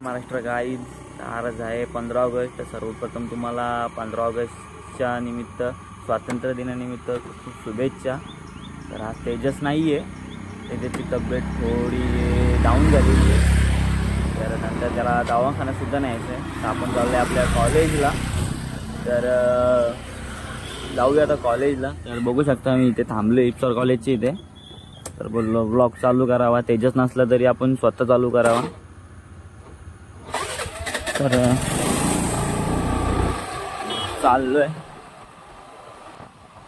Maharashtra guys, आज आहे 15 August. सर्वप्रथम तुम्हाला 15 ऑगस्टच्या निमित्त, स्वातंत्र्य दिनानिमित्त खूप शुभेच्छा. तर आज तेजस नाही आहे, त्याची तब्येत थोडी डाऊन झालेली आहे, तर नंतर त्याला दवाखान्यातसुद्धा न्यायचं आहे. तर आपण चाललो आहे आपल्या कॉलेजला, तर जाऊया आता कॉलेजला. तर बघू शकता मी इथे थांबलो इप्सॉर कॉलेजचे इथे. तर बोललो ब्लॉग चालू करावा, तेजस नसला तरी आपण स्वतः चालू करावा. तर चाललो आहे.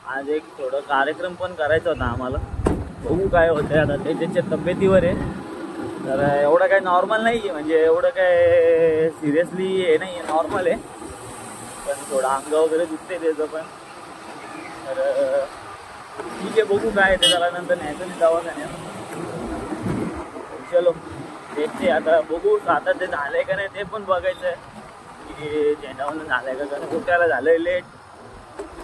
आज एक थोडं कार्यक्रम पण करायचा होता आम्हाला, बघू काय होतं आता, त्याच्या तब्येतीवर आहे. तर एवढं काय नॉर्मल नाही आहे, म्हणजे एवढं काय सिरियसली हे नाही आहे, नॉर्मल आहे, पण थोडं अंग वगैरे दुखते त्याचं पण. तर ठीक आहे, बघू काय ते, त्याला नंतर न्यायचं नाही दवाखान्यात. चलो देखते, आता बघू आता ते झालंय का नाही ते पण बघायचं आहे, की झेंडावरून झालंय का, कारण कुठ्याला झालंय लेट.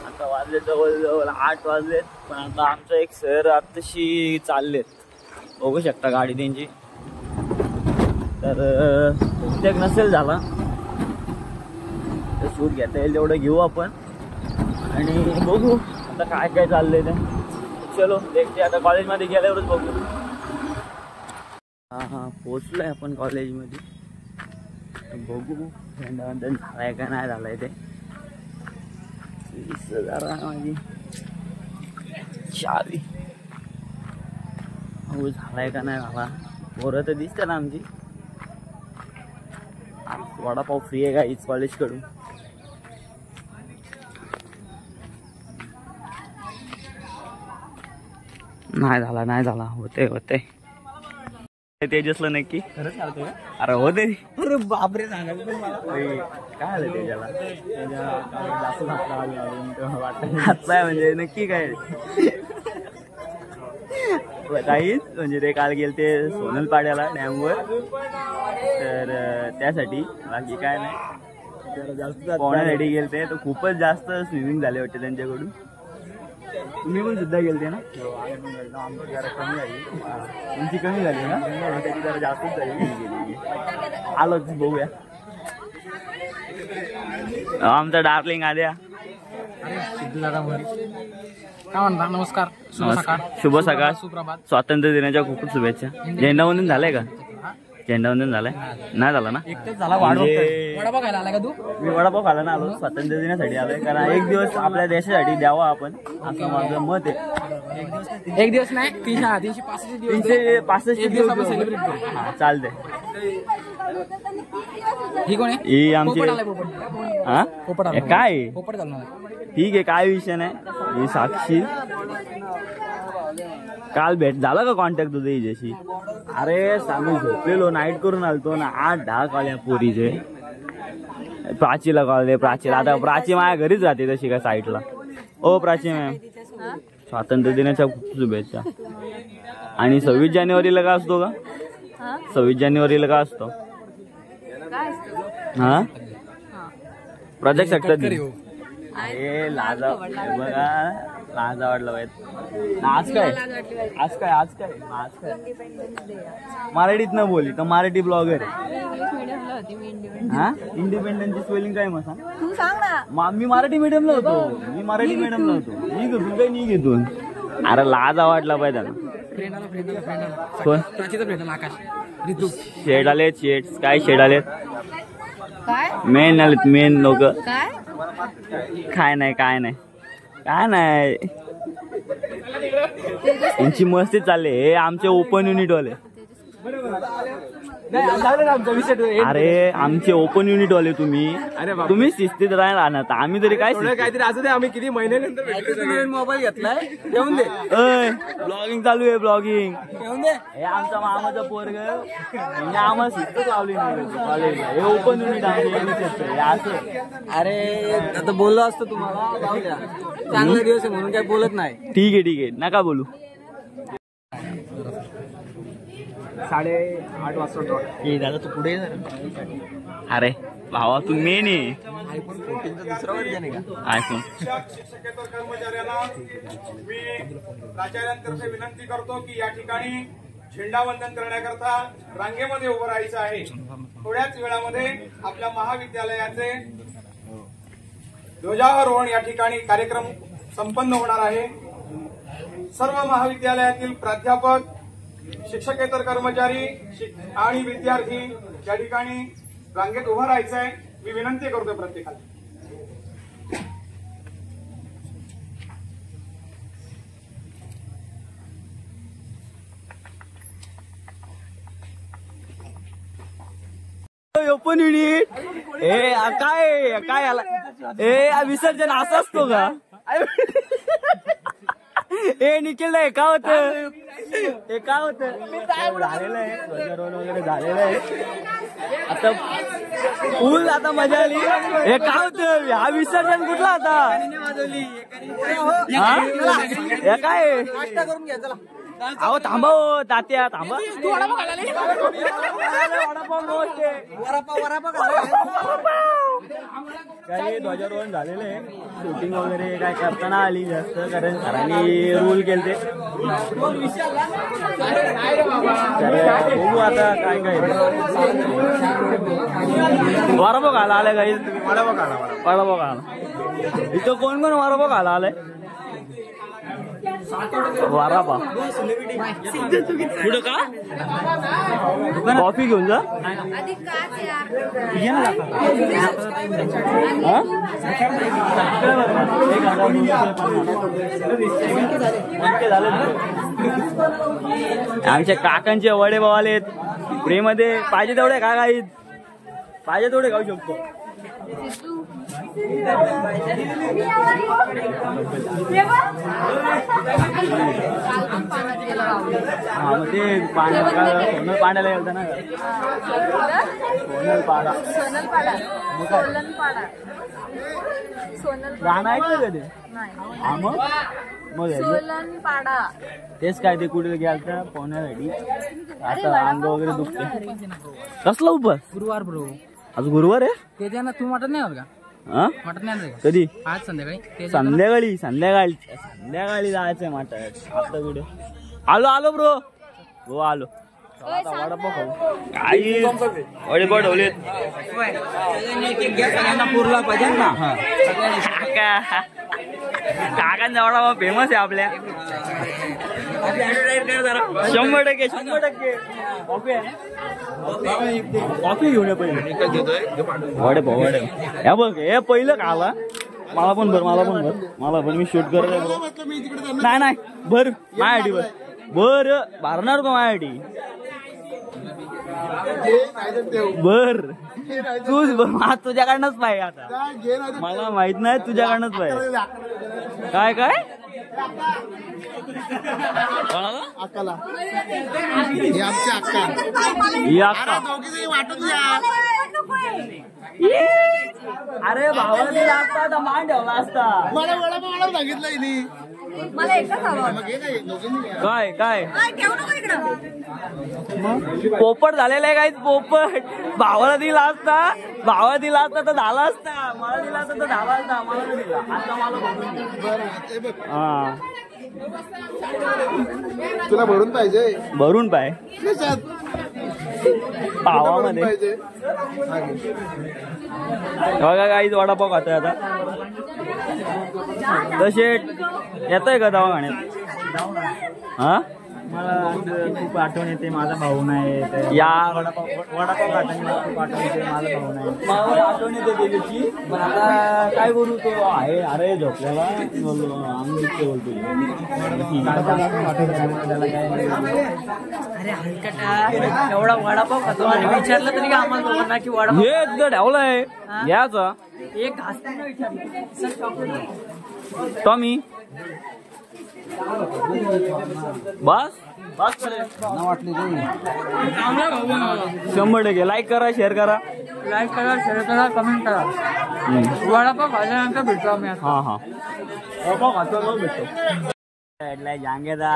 आता वाजले जवळजवळ 8 वाजलेत, पण आता आमचं एक सर आत्ताशी चाललेत, बघू शकता गाडी त्यांची. तर बहुतेक नसेल झाला, तर शूट घेता येईल तेवढं घेऊ आपण, आणि बघू आता काय काय चाललंय ते. चलो देखते, आता कॉलेजमध्ये गेल्यावरच बघू. हां पोचलोय आपण कॉलेजमध्ये. बघू झेंडावंदन झालाय का नाही झालंय ते. जरा माझी चावी हो झालाय का नाही झाला. पोरं तर दिसतं ना आमची. वडापाव फ्री आहे का हीच कॉलेजकडून. नाही झाला होते तेजसला नक्की खरंच चालतंय. अरे होते, अरे बापरे, सांगायचं काय आलं तेजाला, जास्त हातपाय म्हणजे नक्की काय काहीच, म्हणजे ते काल गेले ते सोनल पाड्याला डॅमवर, तर त्यासाठी, बाकी काय नाही, जास्त पोहण्यासाठी गेले ते. तर खूपच जास्त स्विमिंग झाले वाटते त्यांच्याकडून. तुम्ही पण सुद्धा गेलते ना? आमची जरा कमी झाली, तुमची कमी झाली ना, त्याची जरा जास्तच झाली. आलोच बघूया. आमचा डार्लिंग आल्या. काय म्हणता? नमस्कार, शुभ सकाळ, सुप्रभात. स्वातंत्र्य दिनाच्या खूप खूप शुभेच्छा. झेंडावंदन झालंय का? झेंडावंदन झालंय? नाही झाला ना? वडापाव खायला आला का तू? मी वडापाव खायला ना आलो, स्वातंत्र्य दिनासाठी आलोय, कारण एक दिवस आपल्या देशासाठी द्यावा आपण, असं माझं मत आहे. एक दिवस नाही, 365 दिवस सेलिब्रेट करू. चालतंय. ही कोण आहे? ही आमची हा काय पोपट घालणार. ठीक आहे, काय विषय नाही. ही साक्षी, काल भेट झाला का कॉन्टॅक्ट तुझं हिच्याशी? अरे सांगू झोपलेलो, नाईट करून आलतो ना, 8-10 कॉल या पोरीचे. प्राचीला कॉल दे, प्राचीला. आता प्राची माझ्या घरीच राहते तशी का साईडला. ओ प्राची मॅम, स्वातंत्र्य दिनाच्या खूप शुभेच्छा. आणि 26 जानेवारीला का असतो का? 26 जानेवारीला का असतो? हा प्रजासत्ताक दिन. अरे लाजा बघा, लाजा वाटलं पाहिजे. आज काय मराठीत न बोली तर मराठी ब्लॉगर आहे. हा इंडिपेंडन्सची स्पेलिंग काय मग सांग? मी मराठी मीडियमला होतो, मी घेतून काही नाही घेतून. अरे लाजा वाटला पाहिजे ना. शेड आलेत, शेड्स काय शेड आलेत, मेन आलेत, मेन लोक. काय नाही यांची मस्ती चालले. हे आमचे ओपन युनिट वाले. अरे आमचे ओपन युनिट वाले तुम्ही शिस्तीत राहणार, आम्ही तरी काय काहीतरी असं दे. आम्ही किती महिन्यानंतर मोबाईल घेतलाय, येऊन दे. ब्लॉगिंग चालू आहे, ब्लॉगिंग. हे आमचा मामाचा पोरग, आम्हाला शिस्त लावली नाही कॉलेजला. हे ओपन युनिट आहे. अरे आता बोललो असतो तुम्हाला, चांगला दिवस आहे म्हणून काय बोलत नाही. ठीक आहे, नका बोलू. 8:30 वाजता दादा तू पुढे. अरे भावा तू मेन आहे. आयफोन 14चा दुसरा वर्जन आहे का? आयफोन. कर्मचाऱ्यांना मी प्राचार्यांतर्फे विनंती करतो की या ठिकाणी झेंडावंदन करण्याकरता रांगेमध्ये उभं राहायचं आहे. थोड्याच वेळामध्ये आपल्या महाविद्यालयाचे ध्वजारोहण या ठिकाणी कार्यक्रम संपन्न होणार आहे. सर्व महाविद्यालयातील प्राध्यापक, शिक्षकेतर कर्मचारी आणि विद्यार्थी या ठिकाणी रांगेत उभं राहायचं आहे. मी विनंती करतो प्रत्येकाला. ओपन युनिट काय काय आला विसर्जन असं असतो का? निखिल हे काय होत झालेलं आहे ध्वजारोहण वगैरे झालेलं आहे. आता फुल आता मजा आली. हे काय होतं हा विसर्जन कुठला आता? हे काय अहो थांबा हो तात्या थांबा. काही ध्वजारोहण झालेलं आहे. शूटिंग वगैरे काय करताना आली जास्त कारण सरांनी रूल केले. बघू आता काय काय वडापाव खायला आलाय काही. वडापाव खायला इथं कोण कोण वडापाव खायला आलाय? वडापाव पुढं का कॉफी घेऊन जा. आमच्या काकांचे वडे भाव आलेत. फ्रीमध्ये पाहिजे तेवढे का काही पाहिजे तेवढे खाऊ शकतो. ते पाण्याला गेलता ना गाणं ऐकलं का ते? तेच काय ते कुठे गेलता पोहण्यासाठी. आता अंग वगैरे दुखते. कसला उपवास? गुरुवार ब्रो. आज गुरुवार आहे. ते ना तू मटण नाही का? मटण नाही कधी? आज संध्याकाळी. संध्याकाळी जायचंय मटण. आता कुठे आलो ब्रो. हो आलो. वडापाव खाऊ. काही वडे ठेवलेत. पुरला पाहिजे ना. काकांचा वडापाव फेमस आहे आपल्या. 100% कॉफी घेऊन ये पहिले. वडापाव हे बघ हे पहिलं खाला. मला पण भर मी शूट करत नाही भर माझ्यासाठी बर भरणार का माझ्यासाठी? बर तूच तुझ्याकडनंच पाहिजे आता. मला माहित नाही तुझ्याकडनंच पाहिजे. काय काय अरे भावाला दिला असता तर मान ठेवला असता. मला वडापाव सांगितलं मला एकच हवं. काय काय मग पोपट झालेला आहे. काहीच पोपट भावाला दिला असता तर झाला असता. मला दिला असता तर झाला असता. मला नाही दिला. आता मला हा तुला भरून पाहिजे. भरून पाहिजे पावामध्ये. बघा काहीच वडापाव खातोय आता. तसे येतोय का दवाखान्यात? हा मला खूप आठवण येते. माझा भाऊ नाही या वडापाव खाताना खूप आठवण येते. माझा भाऊ नाही मला आठवण येते त्याची. पण आता काय करू तो आहे. अरे झोपल्याला आम्ही बोलतो. एवढा वडापाव खातो आणि विचारलं तरी का आम्हाला की वडापाव हे तुझं ठेवलंय घ्यायचा एक घास विचारलं टॉमी. बस 100% लाईक करा, शेअर करा, कमेंट करा. वडापाव खाल्ल्यानंतर भेटतो आम्ही. हा वडापाव खातो भेटतो. जांगेदा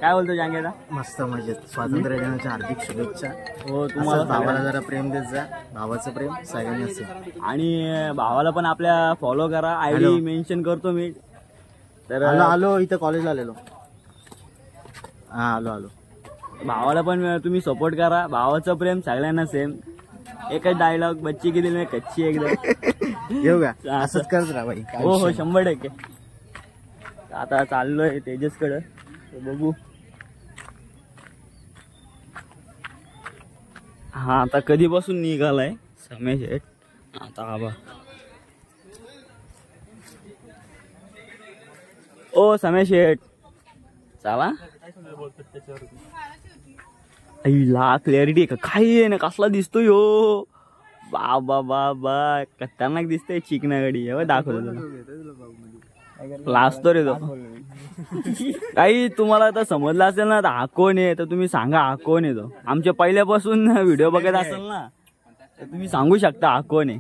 काय बोलतो जांगेदा? मस्त मजेत. स्वातंत्र्य दिनाच्या हार्दिक शुभेच्छा. हो तुम्हाला भावाला जरा प्रेम देत जा. भावाचं प्रेम सगळ्यांनी असेल. आणि भावाला पण आपल्या फॉलो करा. आयडी मेन्शन करतो मी. तर आलो इथं कॉलेजला आलेलो. हा आलो भावाला पण तुम्ही सपोर्ट करा. भावाचं प्रेम सगळ्यांना सेम. एकच डायलॉग, बच्ची की दिल में कच्ची एकदम. येऊ का असंच करत राहा बाई. हो हो 100%. आता चाललोय तेजसकडं, बघू. हा आता कधीपासून निघालाय समय शेठ. आता आबा ओ समय शेठ चला. ला क्लॅरिटी का काही आहे ना, कसला दिसतोय यो. बाबा बाबा खतरनाक दिसतोय. चिकना गाडी दाखवलं लाजतो रे तो. काही तुम्हाला आता समजलं असेल ना, तर हा कोण आहे तर तुम्ही सांगा हा कोण आहे. तो आमच्या पहिल्यापासून व्हिडिओ बघत असेल ना, तर तुम्ही सांगू शकता हा कोण आहे.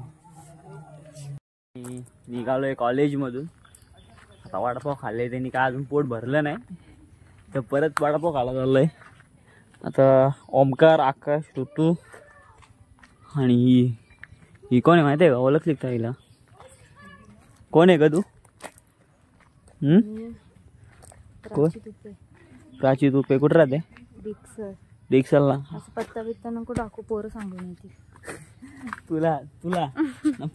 निघालोय कॉलेजमधून. आता वडापाव खाल्ले त्यांनी, काय अजून पोट भरलं नाही तर परत वडापाव खायला चाललोय. आता ओमकार, आकाश, ऋतू आणि ही कोण आहे माहिती आहे का? ओळखली का हिला? कोण आहे का तू? कोण? प्राची तुपे. कुठं राहते? डिक्सलला. असं पत्ता बित्ता नको टाकू, पोरं सांगून येतील. तुला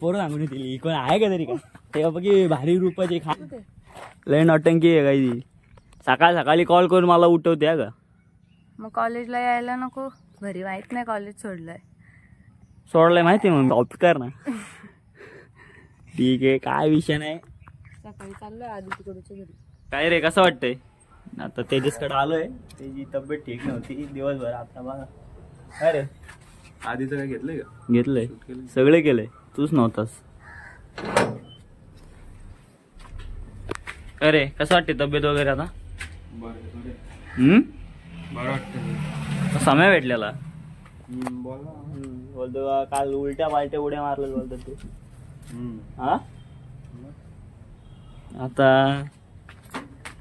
पोरं सांगून येतील. ही कोण आहे का तरी का? तेव्हा बघी भारी रूपाचे खा लय नौटंकी आहे काही. सकाळी कॉल करून मला उठवते का? मग कॉलेजला यायला नको? घरी माहित नाही कॉलेज सोडलंय. सोडलंय माहिती आहे मग ऑफ कर ना. ठीक आहे, काय विषय नाही. सकाळी चाललोय आधी तिकडच्या घरी. काय रे, कसं वाटतंय? आता तेजसकडे आलोय. त्याची तब्येत ठीक नव्हती दिवसभर. आता बघा. काय रे, आधीचं काय घेतलंय का? घेतलंय सगळे केलंय, तूच नव्हतास. काय रे, कसं वाटते तब्येत वगैरे आता? बरं वाटतं. समय भेटलेला बोला. बोलतो का, काल उलट्या पालट्या उड्या मारलं बोलतो तू. हा आता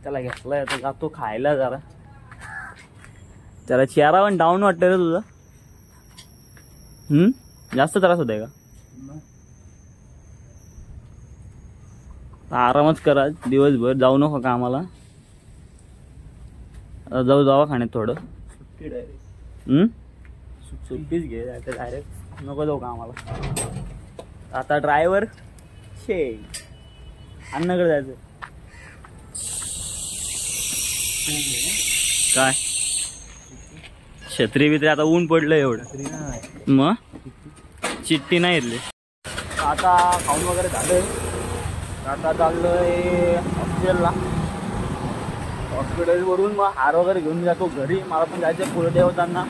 त्याला घेतलाय. आता जातो खायला जरा. त्याला चेहरा पण डाऊन वाटतं रे तुझा. जास्त त्रास होतोय का? आरामच करा दिवसभर, जाऊ नको कामाला. आता जाऊ दवाखान्यात थोडं. सुट्टीच घे डायरेक्ट, नको जाऊ कामाला. आता ड्रायव्हर शे अन्नाकडे जायचं. काय छत्री बित्री? आता ऊन पडलं एवढं. मग चिठ्ठी नाही येतली. आता खाऊन वगैरे झालंय. आता चाललोय हॉस्पिटलला. हॉस्पिटलवरून मग हार वगैरे घेऊन जातो घरी. मला पण जायचं कुलदेवतांना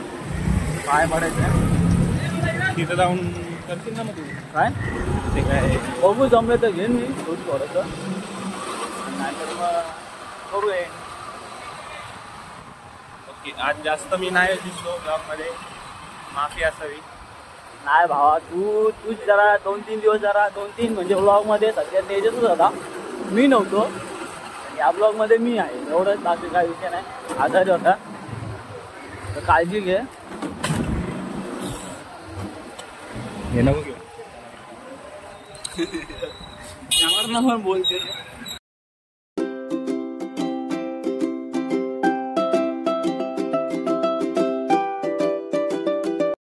पाय पडायचं. तिथं जाऊन करतील ना मग तू? काय ते काय बघू, जमलं तर घेईन मी थोडंसं. नाहीतर मग करू आहे. ओके. आज जास्त मी नाही दिसलो ब्लॉगमध्ये, माफी असावी. नाही भावा, तू जरा 2-3 दिवस जरा 2-3 म्हणजे ब्लॉगमध्ये सध्या तेजसच होता, मी नव्हतो. या ब्लॉगमध्ये मी आहे एवढंच, बाकी काय विषय नाही. आजारी होता तर काळजी घे. हे नको घेऊ. पण बोलते